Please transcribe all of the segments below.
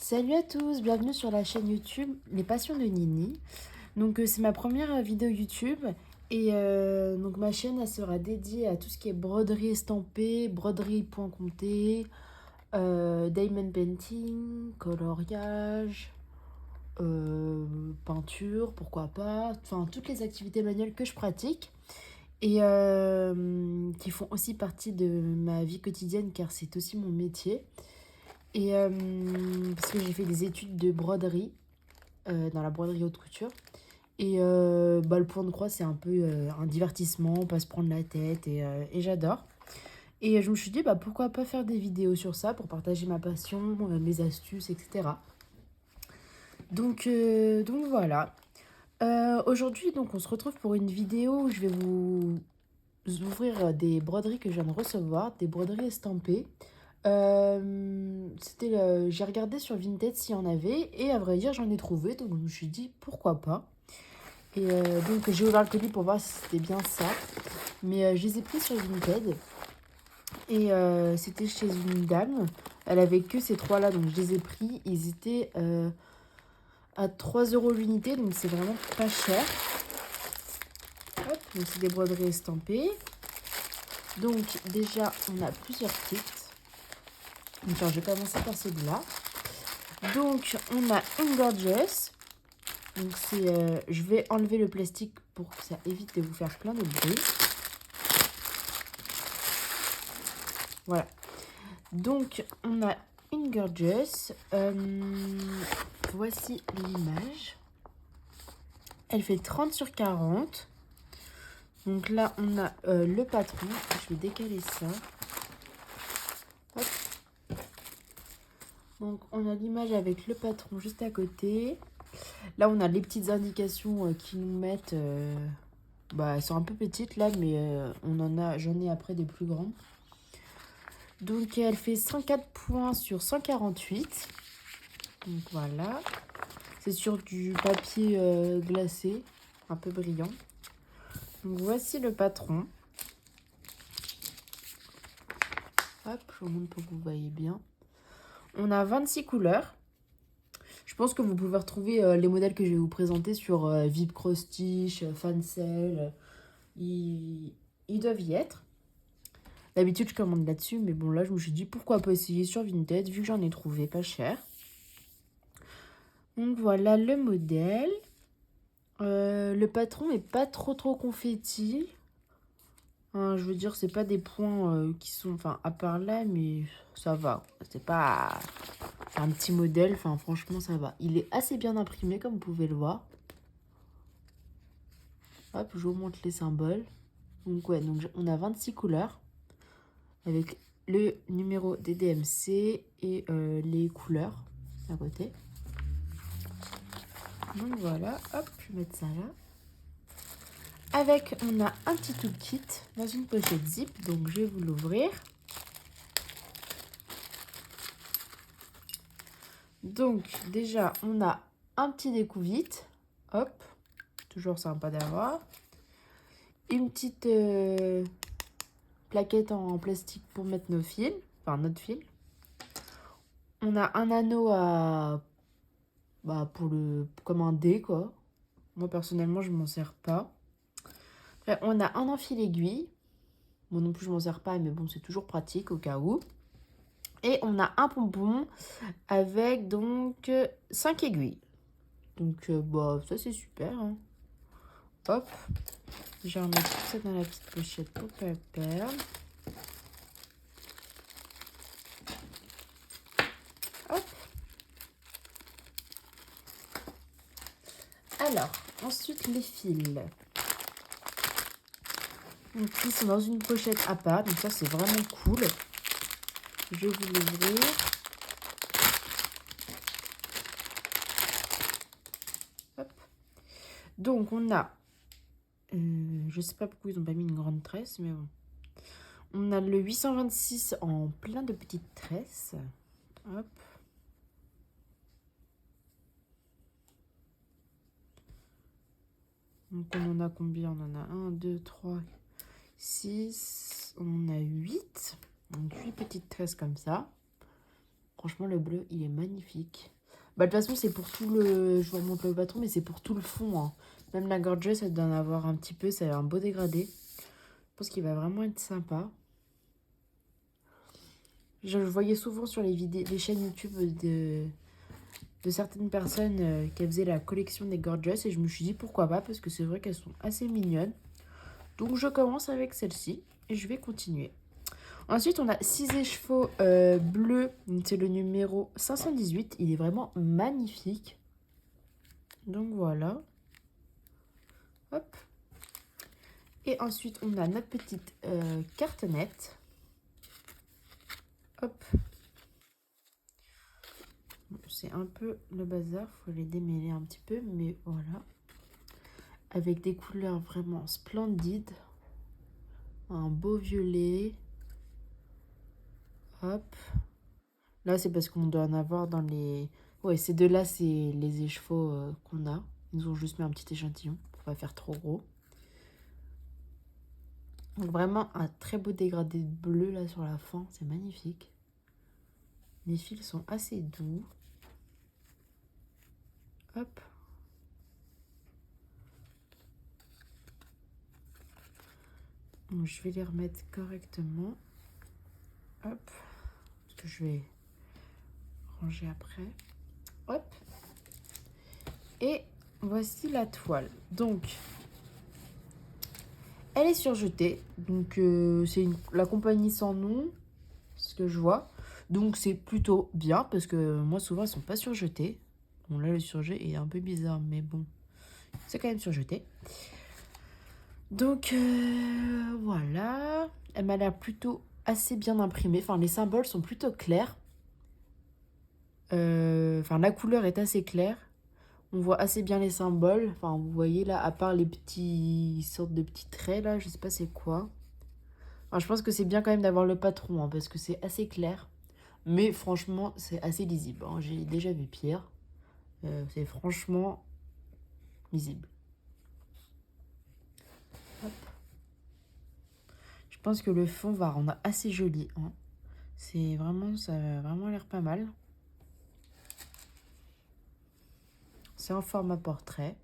Salut à tous, bienvenue sur la chaîne YouTube Les Passions de Nini. Donc c'est ma première vidéo YouTube et donc ma chaîne elle sera dédiée à tout ce qui est broderie estampée, broderie point compté, diamond painting, coloriage, peinture, pourquoi pas, enfin toutes les activités manuelles que je pratique et qui font aussi partie de ma vie quotidienne car c'est aussi mon métier. Et parce que j'ai fait des études de broderie, dans la broderie haute couture. Et le point de croix, c'est un peu un divertissement, pas se prendre la tête, et j'adore. Et je me suis dit, pourquoi pas faire des vidéos sur ça pour partager ma passion, mes astuces, etc. Donc voilà. Aujourd'hui, donc, on se retrouve pour une vidéo où je vais vous ouvrir des broderies que je viens de recevoir, des broderies estampées. J'ai regardé sur Vinted s'il y en avait et à vrai dire j'en ai trouvé, donc je me suis dit pourquoi pas. Et donc j'ai ouvert le colis pour voir si c'était bien ça, mais je les ai pris sur Vinted et c'était chez une dame. Elle avait que ces trois là, donc je les ai pris. Ils étaient à 3 € l'unité, donc c'est vraiment pas cher. Hop, donc c'est des broderies estampées. Donc déjà on a plusieurs kits. Donc alors, je vais commencer par celui-là. Donc, on a une Gorgeous. Donc, je vais enlever le plastique pour que ça évite de vous faire plein de bruit. Voilà. Donc, on a une Gorgeous. Voici l'image. Elle fait 30 sur 40. Donc là, on a le patron. Je vais décaler ça. Hop. Donc, on a l'image avec le patron juste à côté. Là, on a les petites indications qui nous mettent... elles sont un peu petites là, mais j'en ai après des plus grands. Donc, elle fait 104 points sur 148. Donc, voilà. C'est sur du papier glacé, un peu brillant. Donc, voici le patron. Hop, je vous montre pour que vous voyez bien. On a 26 couleurs. Je pense que vous pouvez retrouver les modèles que je vais vous présenter sur Vip Cross Stitch, Fancel. Ils doivent y être. D'habitude, je commande là-dessus, mais bon, là, je me suis dit pourquoi pas essayer sur Vinted, vu que j'en ai trouvé pas cher. Donc voilà le modèle. Le patron est pas trop confetti. Hein, je veux dire, c'est pas des points qui sont, enfin, à part là, mais ça va. C'est pas un petit modèle, enfin, franchement, ça va. Il est assez bien imprimé, comme vous pouvez le voir. Hop, je vous montre les symboles. Donc ouais, donc on a 26 couleurs avec le numéro des DMC et les couleurs à côté. Donc voilà, hop, je vais mettre ça là. Avec, on a un petit toolkit dans une pochette zip, donc je vais vous l'ouvrir. Donc déjà, on a un petit découvite, hop, toujours sympa d'avoir. Une petite plaquette en plastique pour mettre nos fils, enfin notre fil. On a un anneau comme un dé quoi. Moi personnellement, je m'en sers pas. Après, on a un enfil aiguille. Moi non plus, je m'en sers pas, mais bon, c'est toujours pratique au cas où. Et on a un pompon avec donc 5 aiguilles. Donc, ça c'est super. Hein. Hop. Je vais remettre tout ça dans la petite pochette pour pas le perdre. Hop. Alors, ensuite les fils. Donc, ils sont dans une pochette à part. Donc, ça c'est vraiment cool. Je vais vous l'ouvrir. Hop. Donc, on a... je sais pas pourquoi ils n'ont pas mis une grande tresse, mais bon. On a le 826 en plein de petites tresses. Hop. Donc, on en a combien? On en a 1, 2, 3, 6. On en a 8. Donc, 8 petites tresses comme ça. Franchement, le bleu, il est magnifique. Bah, de toute façon, c'est pour tout le... Je vous remonte le patron, mais c'est pour tout le fond. Hein. Même la gorgeuse, ça doit en avoir un petit peu. Ça a un beau dégradé. Je pense qu'il va vraiment être sympa. Je le voyais souvent sur les vidéos, les chaînes YouTube de certaines personnes qui faisaient la collection des gorgeous. Et je me suis dit pourquoi pas, parce que c'est vrai qu'elles sont assez mignonnes. Donc je commence avec celle-ci et je vais continuer. Ensuite, on a 6 écheveaux bleus. C'est le numéro 518. Il est vraiment magnifique. Donc voilà. Hop. Et ensuite, on a notre petite cartonnette. Hop. C'est un peu le bazar. Il faut les démêler un petit peu. Mais voilà. Avec des couleurs vraiment splendides. Un beau violet. Hop. Là, c'est parce qu'on doit en avoir dans les... Ouais, ces deux-là, c'est les écheveaux qu'on a. Ils nous ont juste mis un petit échantillon pour pas faire trop gros. Donc vraiment un très beau dégradé de bleu là sur la fin. C'est magnifique. Les fils sont assez doux. Hop. Donc, je vais les remettre correctement. Hop. Parce que je vais ranger après. Hop. Et voici la toile. Donc, elle est surjetée. Donc, c'est la compagnie sans nom. Ce que je vois. Donc, c'est plutôt bien. Parce que moi, souvent, elles sont pas surjetées. Bon, là, le surjet est un peu bizarre. Mais bon, c'est quand même surjeté. Donc, voilà. Elle m'a l'air plutôt assez bien imprimée. Enfin, les symboles sont plutôt clairs. Enfin, la couleur est assez claire. On voit assez bien les symboles. Enfin, vous voyez là, à part les petits sortes de petits traits là, je sais pas c'est quoi. Enfin, je pense que c'est bien quand même d'avoir le patron, hein, parce que c'est assez clair. Mais franchement, c'est assez lisible. Hein. J'ai déjà vu pire. C'est franchement lisible. Hop. Je pense que le fond va rendre assez joli. Hein. C'est vraiment, ça a vraiment l'air pas mal. C'est en format portrait.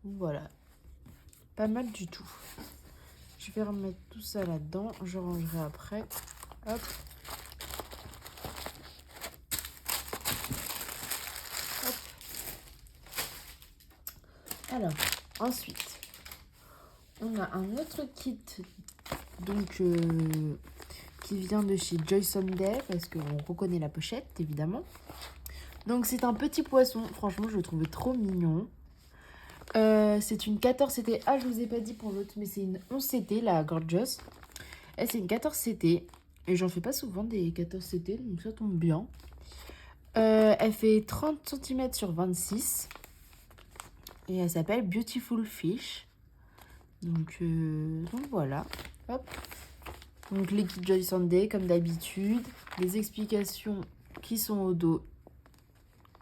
Voilà. Pas mal du tout. Je vais remettre tout ça là-dedans. Je rangerai après. Hop. Hop. Alors, ensuite, on a un autre kit donc qui vient de chez Joy Sunday parce qu'on reconnaît la pochette évidemment. Donc c'est un petit poisson, franchement je le trouvais trop mignon. C'est une 14CT. Ah, je vous ai pas dit pour l'autre, mais c'est une 11CT, la Gorgeous. Elle, c'est une 14CT. Et j'en fais pas souvent des 14CT, donc ça tombe bien. Elle fait 30 cm sur 26. Et elle s'appelle Beautiful Fish. Donc voilà. Hop. Donc les kits Joy Sunday, comme d'habitude. Les explications qui sont au dos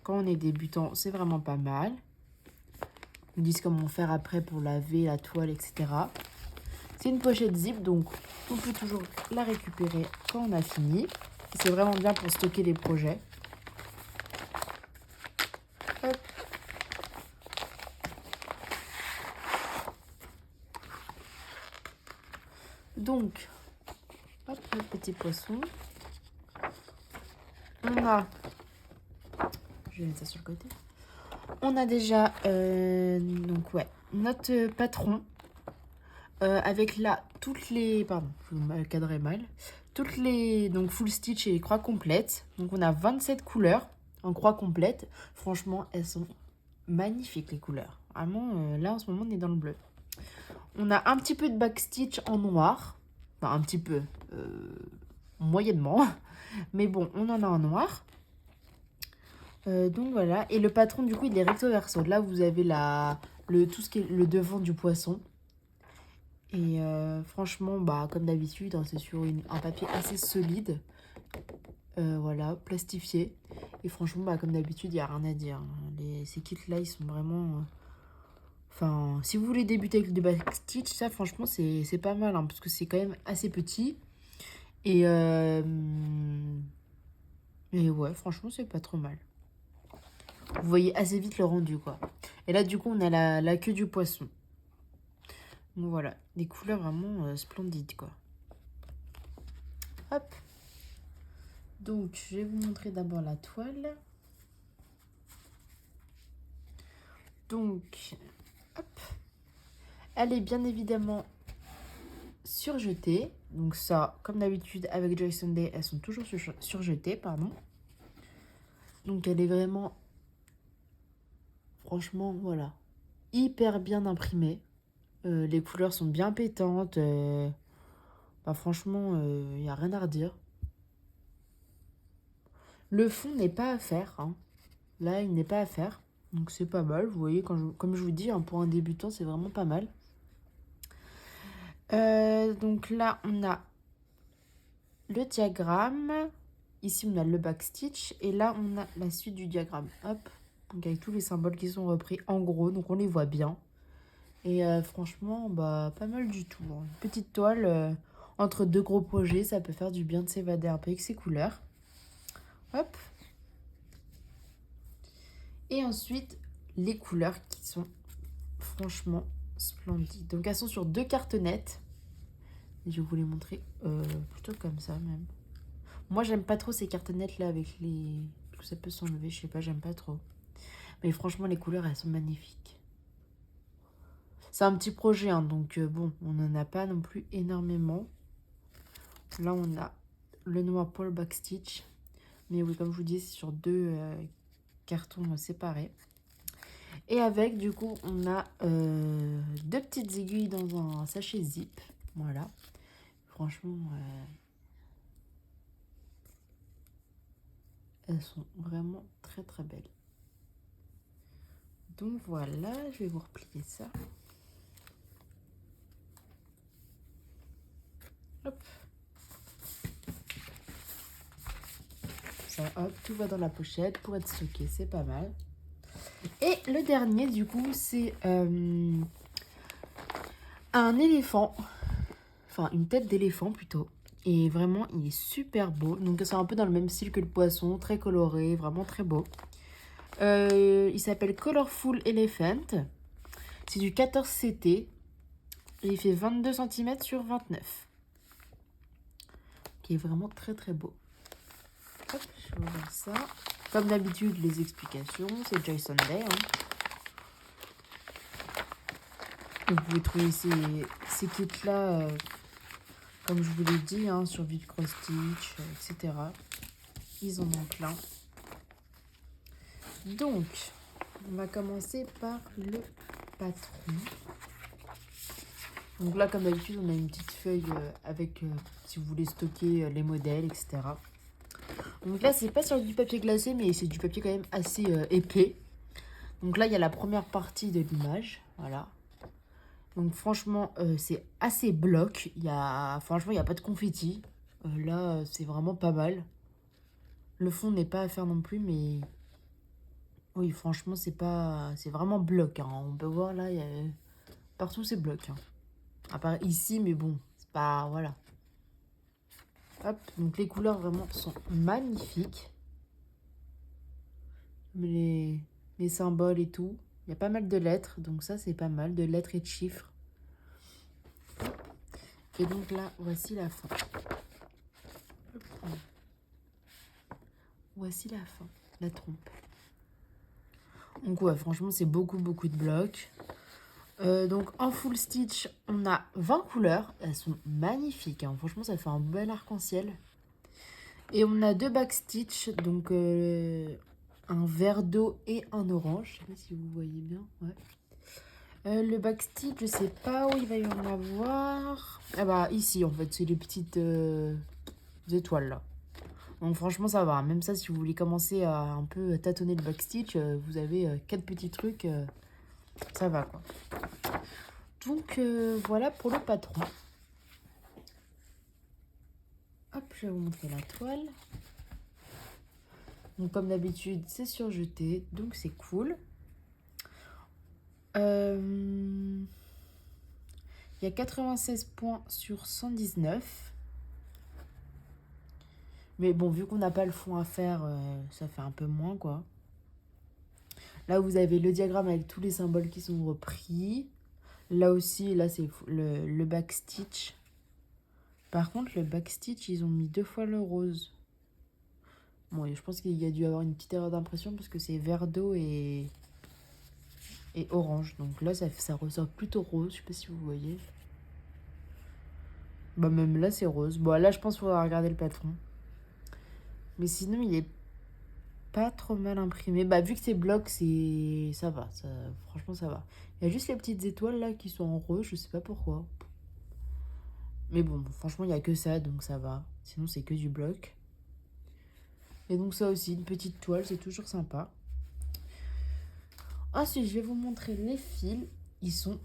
quand on est débutant, c'est vraiment pas mal. Ils disent comment faire après pour laver la toile, etc. C'est une pochette zip, donc on peut toujours la récupérer quand on a fini. C'est vraiment bien pour stocker les projets. Hop. Donc, hop, le petit poisson. On a... Je vais mettre ça sur le côté. On a déjà donc ouais, notre patron avec là toutes les... Pardon, je me cadrer mal. Toutes les... Donc full stitch et croix complète. Donc on a 27 couleurs en croix complète. Franchement, elles sont magnifiques les couleurs. Vraiment, là en ce moment on est dans le bleu. On a un petit peu de backstitch en noir. Enfin un petit peu, moyennement. Mais bon, on en a en noir. Donc voilà, et le patron du coup il est recto verso. Là vous avez tout ce qui est le devant du poisson. Et franchement, bah comme d'habitude, hein, c'est sur un papier assez solide. Voilà, plastifié. Et franchement, bah comme d'habitude, il n'y a rien à dire. Hein. Ces kits là, ils sont vraiment... Enfin, si vous voulez débuter avec le backstitch, ça franchement c'est pas mal. Hein, parce que c'est quand même assez petit. Et Et ouais, franchement, c'est pas trop mal. Vous voyez assez vite le rendu, quoi. Et là, du coup, on a la queue du poisson. Donc voilà, des couleurs vraiment splendides, quoi. Hop. Donc, je vais vous montrer d'abord la toile. Donc, hop. Elle est bien évidemment surjetées. Donc ça, comme d'habitude avec Joy Sunday, elles sont toujours surjetées, pardon. Donc elle est vraiment, franchement, voilà, hyper bien imprimée. Les couleurs sont bien pétantes. Bah, franchement, il n'y a rien à redire. Le fond n'est pas à faire, hein. Là, il n'est pas à faire. Donc c'est pas mal. Vous voyez, comme je vous dis, hein, pour un débutant, c'est vraiment pas mal. Donc là, on a le diagramme. Ici, on a le backstitch. Et là, on a la suite du diagramme. Hop. Donc, avec tous les symboles qui sont repris en gros. Donc, on les voit bien. Et franchement, bah, pas mal du tout, hein. Une petite toile entre deux gros projets. Ça peut faire du bien de s'évader un peu avec ces couleurs. Hop. Et ensuite, les couleurs qui sont franchement splendides. Donc, elles sont sur 2 cartonnettes. Et je vais vous les montrer plutôt comme ça, même. Moi, j'aime pas trop ces cartonnettes-là avec les... Parce que ça peut s'enlever, je sais pas, j'aime pas trop. Mais franchement, les couleurs, elles sont magnifiques. C'est un petit projet, hein, donc bon, on n'en a pas non plus énormément. Là, on a le noir pour le backstitch. Mais oui, comme je vous dis, c'est sur 2 cartons séparés. Et avec, du coup, on a 2 petites aiguilles dans un sachet zip. Voilà. Franchement, elles sont vraiment très très belles. Donc voilà, je vais vous replier ça. Hop. Ça, hop, tout va dans la pochette pour être stocké, c'est pas mal. Et le dernier, du coup, c'est un éléphant. Enfin, une tête d'éléphant plutôt. Et vraiment, il est super beau. Donc, c'est un peu dans le même style que le poisson, très coloré, vraiment très beau. Il s'appelle Colorful Elephant. C'est du 14 CT. Et il fait 22 cm sur 29. Qui est vraiment très très beau. Hop, je vais ouvrir ça. Comme d'habitude, les explications, c'est Joy Sunday. Hein. Vous pouvez trouver ces kits-là, comme je vous l'ai dit, hein, sur Vive Cross Stitch, etc. Ils en ont plein. Donc, on va commencer par le patron. Donc là, comme d'habitude, on a une petite feuille avec, si vous voulez stocker les modèles, etc. Donc là, c'est pas sur du papier glacé, mais c'est du papier quand même assez épais. Donc là, il y a la première partie de l'image, voilà. Donc franchement, c'est assez bloc. Franchement, il n'y a pas de confetti. Là, c'est vraiment pas mal. Le fond n'est pas à faire non plus, mais... Oui, franchement, c'est vraiment bloc, hein. On peut voir là, partout c'est bloc, hein. À part ici, mais bon, c'est pas... Voilà. Hop, donc les couleurs vraiment sont magnifiques. Les symboles et tout. Il y a pas mal de lettres, donc ça c'est pas mal, de lettres et de chiffres. Et donc là, voici la fin. Voici la fin, la trompe. Donc ouais, franchement, c'est beaucoup de blocs. Donc en full stitch, on a 20 couleurs. Elles sont magnifiques, hein. Franchement, ça fait un bel arc-en-ciel. Et on a 2 back stitch, donc un vert d'eau et un orange. Je sais pas si vous voyez bien. Ouais. Le back stitch, je sais pas où il va y en avoir. Ah bah ici en fait, c'est les petites étoiles là. Donc franchement ça va. Même ça, si vous voulez commencer à un peu tâtonner le back stitch, vous avez 4 petits trucs. Ça va quoi. Donc voilà pour le patron. Hop, je vais vous montrer la toile. Donc comme d'habitude, c'est surjeté, donc c'est cool. Il y a 96 points sur 119. Mais bon, vu qu'on n'a pas le fond à faire, ça fait un peu moins, quoi. Là, vous avez le diagramme avec tous les symboles qui sont repris. Là aussi, là, c'est le backstitch. Par contre, le backstitch, ils ont mis 2 fois le rose. Bon, et je pense qu'il y a dû avoir une petite erreur d'impression parce que c'est vert d'eau et orange. Donc là, ça ressort plutôt rose. Je sais pas si vous voyez. Bah, même là, c'est rose. Bon, là, je pense qu'il faudra regarder le patron. Mais sinon, il est pas trop mal imprimé. Bah, vu que c'est bloc, ça va. Franchement, ça va. Il y a juste les petites étoiles là qui sont en rose. Je sais pas pourquoi. Mais bon, franchement, il n'y a que ça, donc ça va. Sinon, c'est que du bloc. Et donc ça aussi, une petite toile, c'est toujours sympa. Ensuite, je vais vous montrer les fils. Ils sont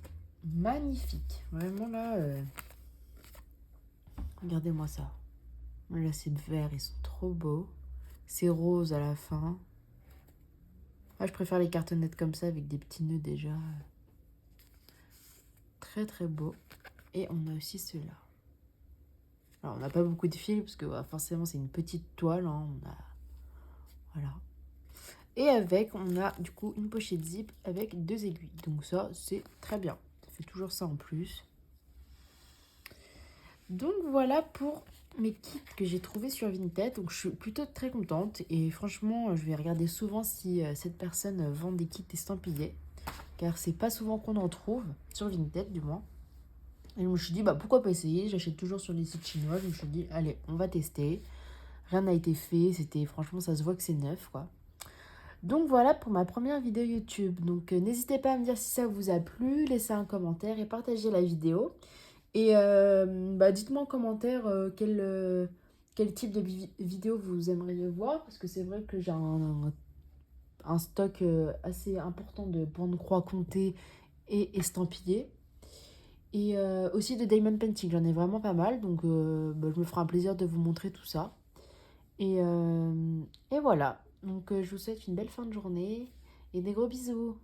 magnifiques. Vraiment là, regardez-moi ça. Là, c'est vert, ils sont trop beaux. C'est rose à la fin. Ah, je préfère les cartonnettes comme ça avec des petits nœuds déjà. Très très beau. Et on a aussi ceux-là. Alors, on n'a pas beaucoup de fils parce que forcément, c'est une petite toile. Hein. Voilà. Et avec, on a du coup une pochette zip avec 2 aiguilles. Donc ça, c'est très bien. Ça fait toujours ça en plus. Donc voilà pour mes kits que j'ai trouvés sur Vinted. Donc je suis plutôt très contente. Et franchement, je vais regarder souvent si cette personne vend des kits estampillés. Car c'est pas souvent qu'on en trouve, sur Vinted du moins. Et je me suis dit, bah pourquoi pas essayer. J'achète toujours sur les sites chinois. Je me suis dit, allez, on va tester. Rien n'a été fait. Franchement, ça se voit que c'est neuf, quoi. Donc voilà pour ma première vidéo YouTube. Donc n'hésitez pas à me dire si ça vous a plu, laissez un commentaire et partagez la vidéo. Et dites-moi en commentaire quel type de vidéo vous aimeriez voir. Parce que c'est vrai que j'ai un stock assez important de points de croix comptés et estampillés. Et aussi de diamond painting, j'en ai vraiment pas mal. Donc je me ferai un plaisir de vous montrer tout ça. Et voilà. Donc, je vous souhaite une belle fin de journée et des gros bisous.